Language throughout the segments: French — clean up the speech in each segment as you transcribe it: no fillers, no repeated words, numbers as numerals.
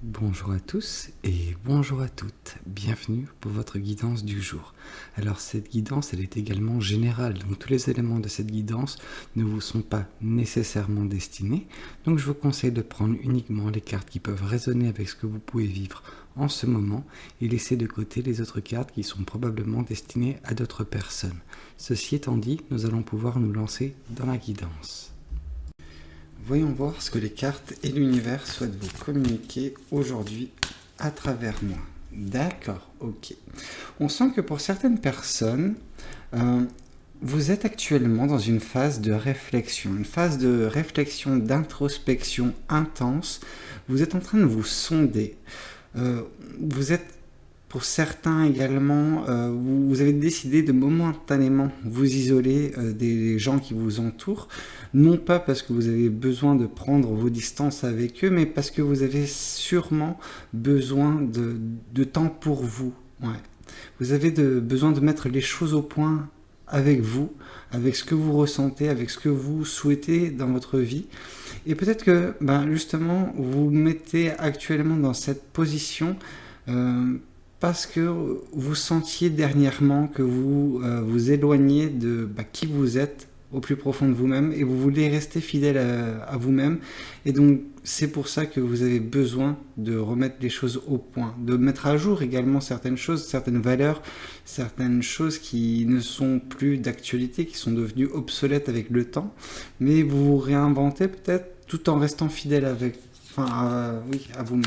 Bonjour à tous et bonjour à toutes, bienvenue pour votre guidance du jour. Alors cette guidance elle est également générale, donc tous les éléments de cette guidance ne vous sont pas nécessairement destinés, donc je vous conseille de prendre uniquement les cartes qui peuvent résonner avec ce que vous pouvez vivre en ce moment et laisser de côté les autres cartes qui sont probablement destinées à d'autres personnes. Ceci étant dit, nous allons pouvoir nous lancer dans la guidance. Voyons voir ce que les cartes et l'univers souhaitent vous communiquer aujourd'hui à travers moi. D'accord, ok. On sent que pour certaines personnes, vous êtes actuellement dans une phase de réflexion, d'introspection intense. Vous êtes en train de vous sonder. Vous êtes, pour certains également, vous avez décidé de momentanément vous isoler des gens qui vous entourent. Non pas parce que vous avez besoin de prendre vos distances avec eux, mais parce que vous avez sûrement besoin de temps pour vous. Ouais. Vous avez besoin de mettre les choses au point avec vous, avec ce que vous ressentez, avec ce que vous souhaitez dans votre vie. Et peut-être que, justement, vous vous mettez actuellement dans cette position parce que vous sentiez dernièrement que vous vous éloignez de qui vous êtes au plus profond de vous-même et vous voulez rester fidèle à vous-même, et donc c'est pour ça que vous avez besoin de remettre les choses au point, de mettre à jour également certaines choses, certaines valeurs, certaines choses qui ne sont plus d'actualité, qui sont devenues obsolètes avec le temps, mais vous vous réinventez peut-être tout en restant fidèle à vous-même.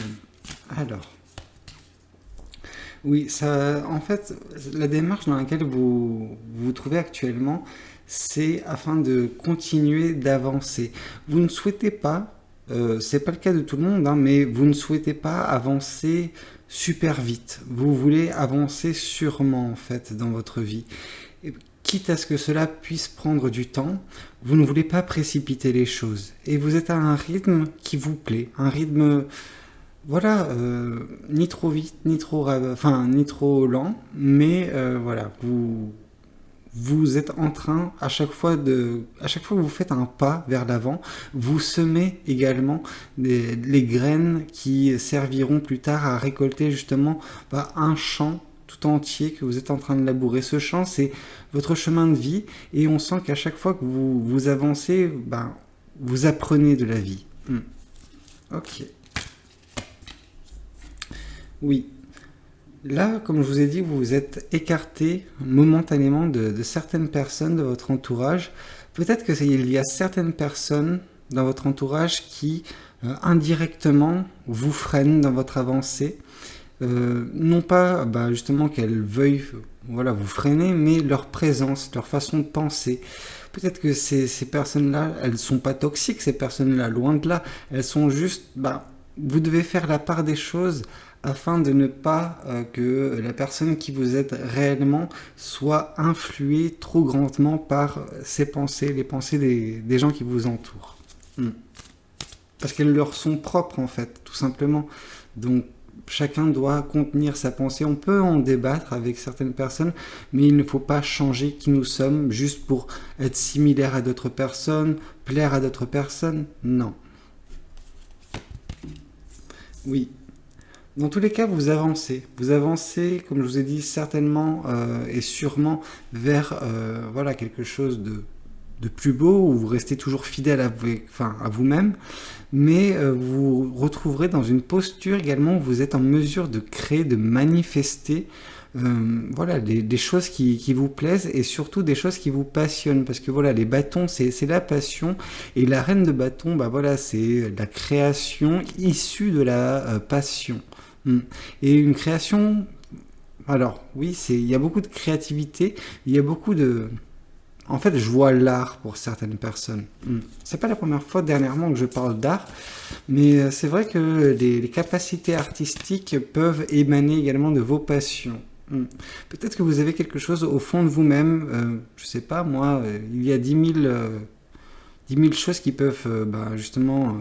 Alors oui, ça, en fait, la démarche dans laquelle vous vous trouvez actuellement, c'est afin de continuer d'avancer. Vous ne souhaitez pas, c'est pas le cas de tout le monde, hein, mais vous ne souhaitez pas avancer super vite. Vous voulez avancer sûrement, en fait, dans votre vie. Et quitte à ce que cela puisse prendre du temps, vous ne voulez pas précipiter les choses. Et vous êtes à un rythme qui vous plaît, un rythme voilà, ni trop vite, ni trop lent, mais voilà, vous êtes en train à chaque fois que vous faites un pas vers l'avant, vous semez également les graines qui serviront plus tard à récolter justement un champ tout entier que vous êtes en train de labourer. Ce champ, c'est votre chemin de vie, et on sent qu'à chaque fois que vous avancez, vous apprenez de la vie. Ok. Oui. Là, comme je vous ai dit, vous vous êtes écarté momentanément de certaines personnes de votre entourage. Peut-être qu'il y a certaines personnes dans votre entourage qui, indirectement, vous freinent dans votre avancée. Non pas justement qu'elles veuillent vous freiner, mais leur présence, leur façon de penser. Peut-être que ces personnes-là, elles ne sont pas toxiques, ces personnes-là, loin de là. Elles sont juste... vous devez faire la part des choses afin de ne pas que la personne qui vous êtes réellement soit influée trop grandement par ses pensées, les pensées des gens qui vous entourent. Parce qu'elles leur sont propres en fait, tout simplement. Donc chacun doit contenir sa pensée. On peut en débattre avec certaines personnes, mais il ne faut pas changer qui nous sommes juste pour être similaire à d'autres personnes, plaire à d'autres personnes. Non. Oui. Dans tous les cas, vous avancez. Vous avancez, comme je vous ai dit, certainement et sûrement vers quelque chose de plus beau, où vous restez toujours fidèle à vous-même, mais vous retrouverez dans une posture également où vous êtes en mesure de créer, de manifester des choses qui vous plaisent, et surtout des choses qui vous passionnent, parce que les bâtons, c'est la passion, et la reine de bâton, c'est la création issue de la passion. Et une création, alors oui, il y a beaucoup de créativité, il y a beaucoup de... En fait, je vois l'art pour certaines personnes. C'est pas la première fois dernièrement que je parle d'art, mais c'est vrai que les capacités artistiques peuvent émaner également de vos passions. Peut-être que vous avez quelque chose au fond de vous-même, je sais pas, moi, il y a 10 000 choses qui peuvent justement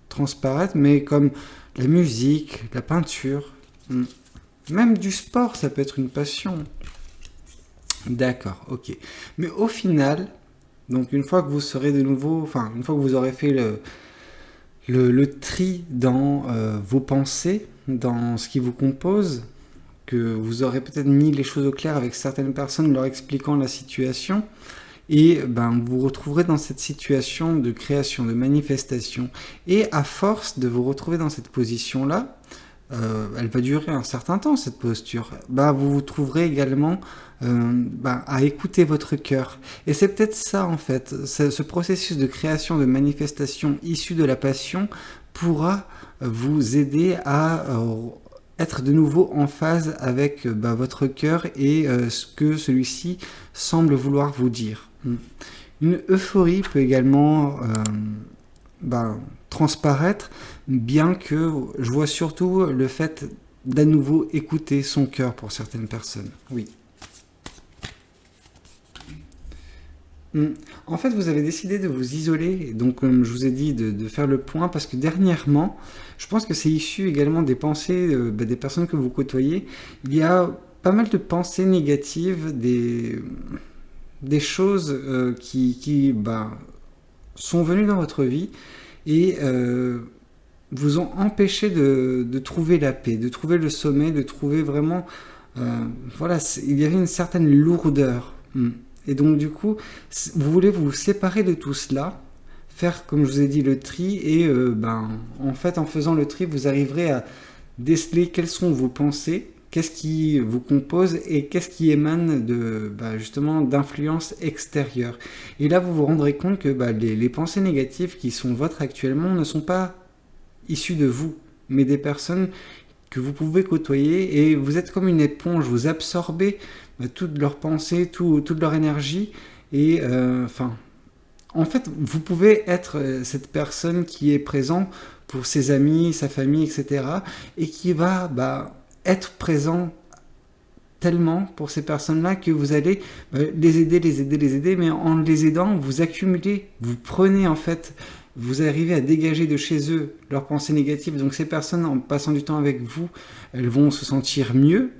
transparaître, mais comme la musique, la peinture, même du sport, ça peut être une passion. D'accord, ok. Mais au final, donc une fois que vous serez de nouveau, une fois que vous aurez fait le tri dans vos pensées, dans ce qui vous compose, que vous aurez peut-être mis les choses au clair avec certaines personnes, leur expliquant la situation, et ben, vous vous retrouverez dans cette situation de création, de manifestation. Et à force de vous retrouver dans cette position-là, elle va durer un certain temps, cette posture, bah, vous vous trouverez également bah, à écouter votre cœur. Et c'est peut-être ça, en fait, ce processus de création, de manifestation issu de la passion pourra vous aider à être de nouveau en phase avec bah, votre cœur et ce que celui-ci semble vouloir vous dire. Une euphorie peut également bah, transparaître, bien que je vois surtout le fait d'à nouveau écouter son cœur pour certaines personnes. Oui. En fait, vous avez décidé de vous isoler, donc comme je vous ai dit, de faire le point, parce que dernièrement, je pense que c'est issu également des pensées bah, des personnes que vous côtoyez. Il y a pas mal de pensées négatives, des choses qui bah, sont venues dans votre vie et vous ont empêché de trouver la paix, de trouver le sommet, de trouver vraiment... voilà, il y avait une certaine lourdeur. Et donc du coup, vous voulez vous séparer de tout cela, faire, comme je vous ai dit, le tri, et ben, en fait, en faisant le tri, vous arriverez à déceler quelles sont vos pensées, qu'est-ce qui vous compose et qu'est-ce qui émane de bah, justement d'influences extérieures. Et là, vous vous rendrez compte que bah, les pensées négatives qui sont vôtres actuellement ne sont pas issues de vous, mais des personnes que vous pouvez côtoyer, et vous êtes comme une éponge, vous absorbez toutes leurs pensées, toute leur énergie, et enfin, en fait, vous pouvez être cette personne qui est présente pour ses amis, sa famille, etc., et qui va bah, être présent tellement pour ces personnes-là que vous allez les aider, mais en les aidant, vous accumulez, vous prenez en fait, vous arrivez à dégager de chez eux leurs pensées négatives. Donc ces personnes, en passant du temps avec vous, elles vont se sentir mieux.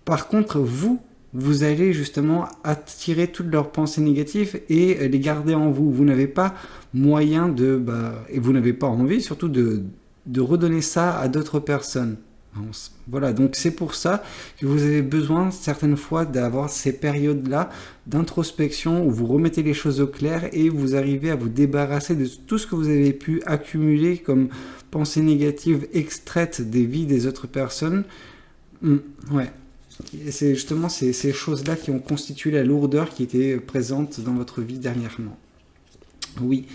Par contre, vous allez justement attirer toutes leurs pensées négatives et les garder en vous. Vous n'avez pas moyen et vous n'avez pas envie surtout de redonner ça à d'autres personnes. Voilà, donc c'est pour ça que vous avez besoin certaines fois d'avoir ces périodes-là d'introspection où vous remettez les choses au clair et vous arrivez à vous débarrasser de tout ce que vous avez pu accumuler comme pensées négatives extraites des vies des autres personnes. Ouais. Et c'est justement ces choses-là qui ont constitué la lourdeur qui était présente dans votre vie dernièrement. Oui,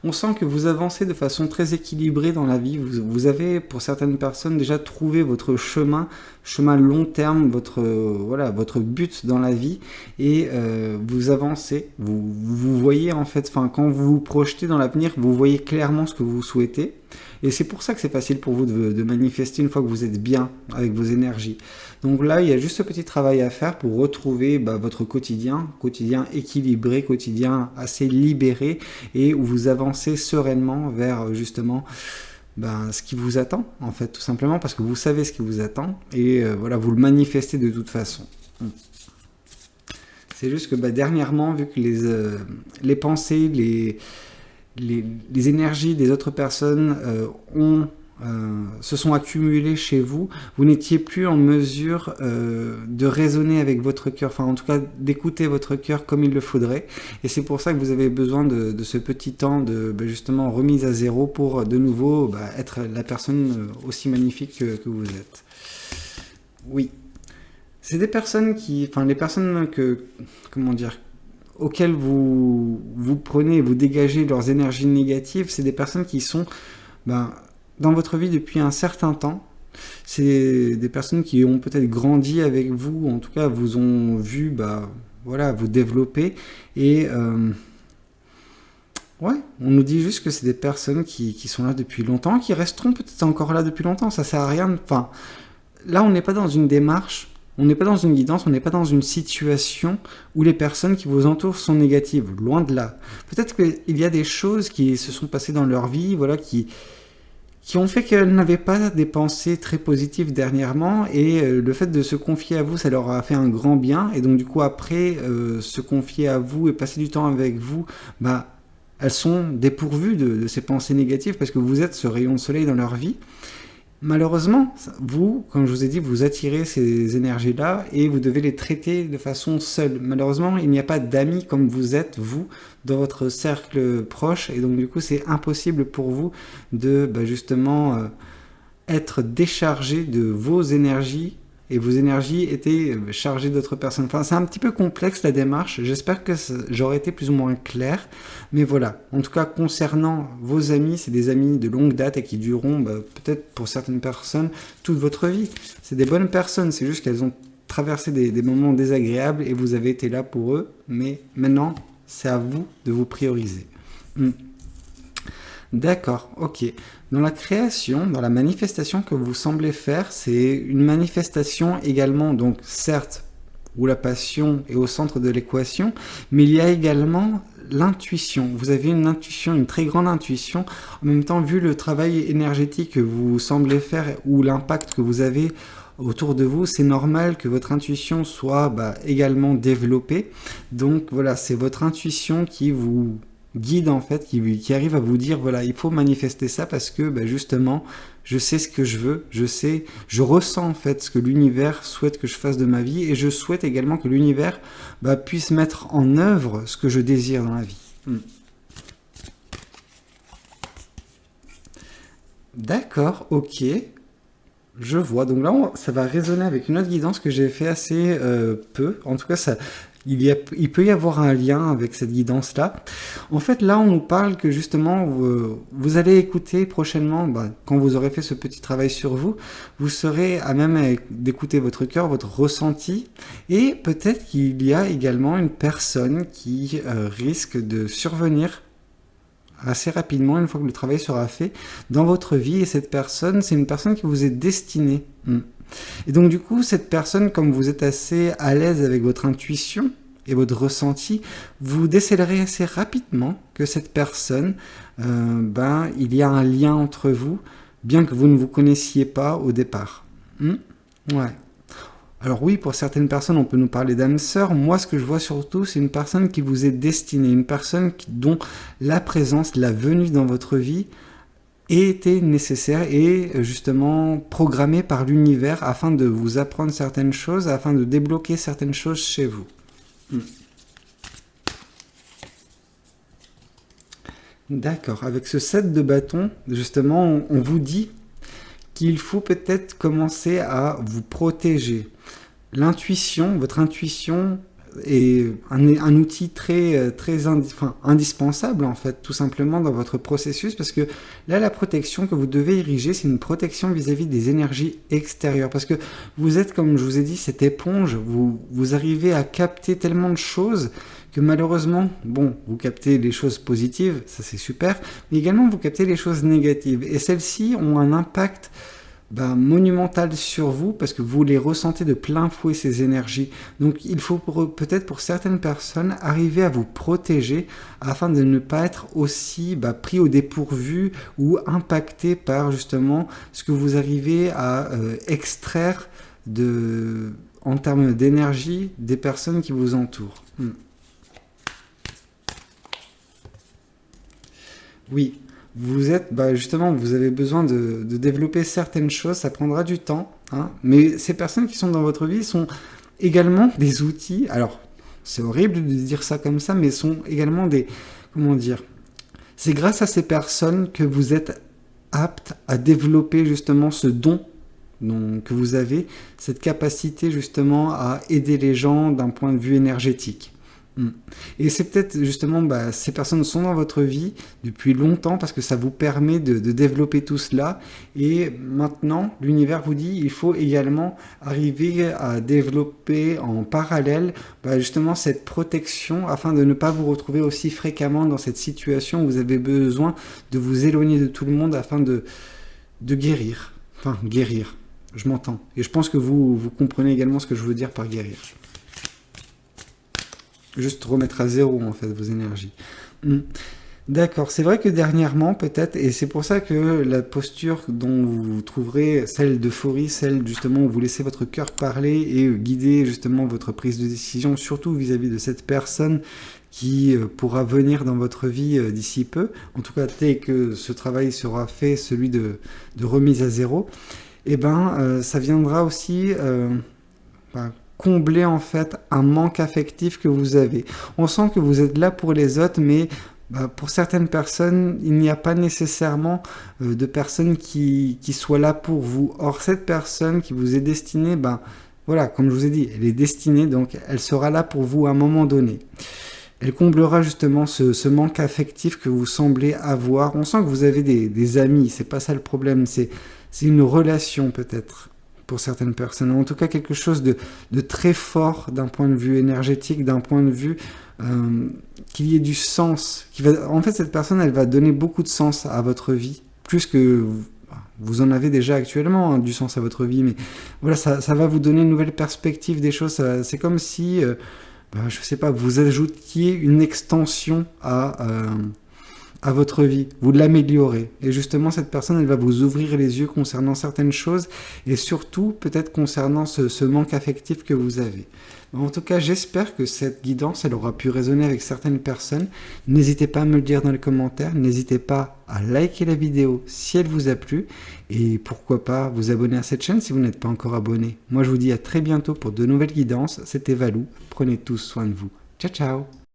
on sent que vous avancez de façon très équilibrée dans la vie. Vous avez, pour certaines personnes, déjà trouvé votre chemin long terme, votre but dans la vie, et vous avancez. Vous voyez en fait, quand vous vous projetez dans l'avenir, vous voyez clairement ce que vous souhaitez. Et c'est pour ça que c'est facile pour vous de manifester une fois que vous êtes bien avec vos énergies. Donc là, il y a juste ce petit travail à faire pour retrouver votre quotidien équilibré, quotidien assez libéré, et où vous avancez sereinement vers justement ce qui vous attend, en fait, tout simplement, parce que vous savez ce qui vous attend, et voilà, vous le manifestez de toute façon. C'est juste que dernièrement, vu que les pensées, les énergies des autres personnes se sont accumulées chez vous, vous n'étiez plus en mesure de raisonner avec votre cœur, en tout cas d'écouter votre cœur comme il le faudrait, et c'est pour ça que vous avez besoin de ce petit temps de justement remise à zéro pour de nouveau être la personne aussi magnifique que vous êtes. Oui. C'est des personnes les personnes auxquelles vous prenez, vous dégagez leurs énergies négatives, c'est des personnes qui sont dans votre vie depuis un certain temps. C'est des personnes qui ont peut-être grandi avec vous, en tout cas vous ont vu vous développer, et on nous dit juste que c'est des personnes qui sont là depuis longtemps, qui resteront peut-être encore là depuis longtemps, ça sert à rien. Là on n'est pas dans une démarche, on n'est pas dans une guidance, on n'est pas dans une situation où les personnes qui vous entourent sont négatives, loin de là. Peut-être qu'il y a des choses qui se sont passées dans leur vie, qui ont fait qu'elles n'avaient pas des pensées très positives dernièrement, et le fait de se confier à vous, ça leur a fait un grand bien, et donc du coup après, se confier à vous et passer du temps avec vous, elles sont dépourvues de ces pensées négatives parce que vous êtes ce rayon de soleil dans leur vie. Malheureusement, vous, comme je vous ai dit, vous attirez ces énergies-là et vous devez les traiter de façon seule. Malheureusement, il n'y a pas d'amis comme vous êtes, vous, dans votre cercle proche. Et donc, du coup, c'est impossible pour vous de justement être déchargé de vos énergies et vos énergies étaient chargées d'autres personnes. Enfin, c'est un petit peu complexe la démarche. J'espère que j'aurais été plus ou moins clair. Mais voilà, en tout cas, concernant vos amis, c'est des amis de longue date et qui dureront peut-être pour certaines personnes toute votre vie. C'est des bonnes personnes, c'est juste qu'elles ont traversé des moments désagréables et vous avez été là pour eux. Mais maintenant, c'est à vous de vous prioriser. D'accord, ok. Dans la création, dans la manifestation que vous semblez faire, c'est une manifestation également, donc certes, où la passion est au centre de l'équation, mais il y a également l'intuition. Vous avez une intuition, une très grande intuition. En même temps, vu le travail énergétique que vous semblez faire ou l'impact que vous avez autour de vous, c'est normal que votre intuition soit également développée. Donc voilà, c'est votre intuition qui vous guide en fait, qui arrive à vous dire voilà, il faut manifester ça parce que justement, je sais ce que je veux, je ressens en fait ce que l'univers souhaite que je fasse de ma vie et je souhaite également que l'univers puisse mettre en œuvre ce que je désire dans la vie. D'accord, ok. Je vois. Donc là, ça va résonner avec une autre guidance que j'ai fait assez peu. En tout cas, il peut y avoir un lien avec cette guidance-là. En fait, là, on nous parle que justement, vous allez écouter prochainement, quand vous aurez fait ce petit travail sur vous, vous serez à même d'écouter votre cœur, votre ressenti, et peut-être qu'il y a également une personne qui risque de survenir assez rapidement, une fois que le travail sera fait, dans votre vie, et cette personne, c'est une personne qui vous est destinée. Et donc du coup, cette personne, comme vous êtes assez à l'aise avec votre intuition et votre ressenti, vous décélerez assez rapidement que cette personne, il y a un lien entre vous, bien que vous ne vous connaissiez pas au départ. Ouais. Alors oui, pour certaines personnes, on peut nous parler d'âme sœur. Moi, ce que je vois surtout, c'est une personne qui vous est destinée, une personne dont la présence, la venue dans votre vie était nécessaire et justement programmée par l'univers afin de vous apprendre certaines choses, afin de débloquer certaines choses chez vous. D'accord. Avec ce 7 de bâton, justement, on vous dit qu'il faut peut-être commencer à vous protéger. L'intuition, votre intuition est un outil très indispensable en fait, tout simplement dans votre processus, parce que là, la protection que vous devez ériger, c'est une protection vis-à-vis des énergies extérieures, parce que vous êtes, comme je vous ai dit, cette éponge, vous arrivez à capter tellement de choses que malheureusement, vous captez les choses positives, ça c'est super, mais également vous captez les choses négatives, et celles-ci ont un impact monumental sur vous parce que vous les ressentez de plein fouet ces énergies. Donc il faut peut-être pour certaines personnes arriver à vous protéger afin de ne pas être aussi pris au dépourvu ou impacté par justement ce que vous arrivez à extraire en termes d'énergie des personnes qui vous entourent. Oui. Vous êtes, justement, vous avez besoin de développer certaines choses, ça prendra du temps, mais ces personnes qui sont dans votre vie sont également des outils, alors c'est horrible de dire ça comme ça, mais sont également c'est grâce à ces personnes que vous êtes apte à développer justement ce don que vous avez, cette capacité justement à aider les gens d'un point de vue énergétique. Et c'est peut-être justement, ces personnes sont dans votre vie depuis longtemps parce que ça vous permet de développer tout cela. Et maintenant, l'univers vous dit il faut également arriver à développer en parallèle justement cette protection afin de ne pas vous retrouver aussi fréquemment dans cette situation où vous avez besoin de vous éloigner de tout le monde afin de guérir. Enfin, guérir, je m'entends. Et je pense que vous comprenez également ce que je veux dire par guérir. Juste remettre à zéro en fait vos énergies. D'accord, c'est vrai que dernièrement peut-être, et c'est pour ça que la posture dont vous trouverez, celle d'euphorie, celle justement où vous laissez votre cœur parler et guider justement votre prise de décision, surtout vis-à-vis de cette personne qui pourra venir dans votre vie d'ici peu, en tout cas dès que ce travail sera fait, celui de remise à zéro, et ben ça viendra aussi combler en fait un manque affectif que vous avez. On sent que vous êtes là pour les autres, mais pour certaines personnes, il n'y a pas nécessairement de personnes qui soient là pour vous. Or, cette personne qui vous est destinée, voilà, comme je vous ai dit, elle est destinée, donc elle sera là pour vous à un moment donné. Elle comblera justement ce manque affectif que vous semblez avoir. On sent que vous avez des amis, c'est pas ça le problème, c'est une relation peut-être pour certaines personnes. En tout cas, quelque chose de très fort d'un point de vue énergétique, d'un point de vue qu'il y ait du sens. En fait, cette personne, elle va donner beaucoup de sens à votre vie, plus que vous en avez déjà actuellement, hein, du sens à votre vie, mais voilà, ça va vous donner une nouvelle perspective des choses. C'est comme si, je sais pas, vous ajoutiez une extension à votre vie, vous l'améliorez. Et justement, cette personne, elle va vous ouvrir les yeux concernant certaines choses et surtout peut-être concernant ce manque affectif que vous avez. En tout cas, j'espère que cette guidance, elle aura pu résonner avec certaines personnes. N'hésitez pas à me le dire dans les commentaires, n'hésitez pas à liker la vidéo si elle vous a plu et pourquoi pas vous abonner à cette chaîne si vous n'êtes pas encore abonné. Moi, je vous dis à très bientôt pour de nouvelles guidances. C'était Valou, prenez tous soin de vous. Ciao, ciao!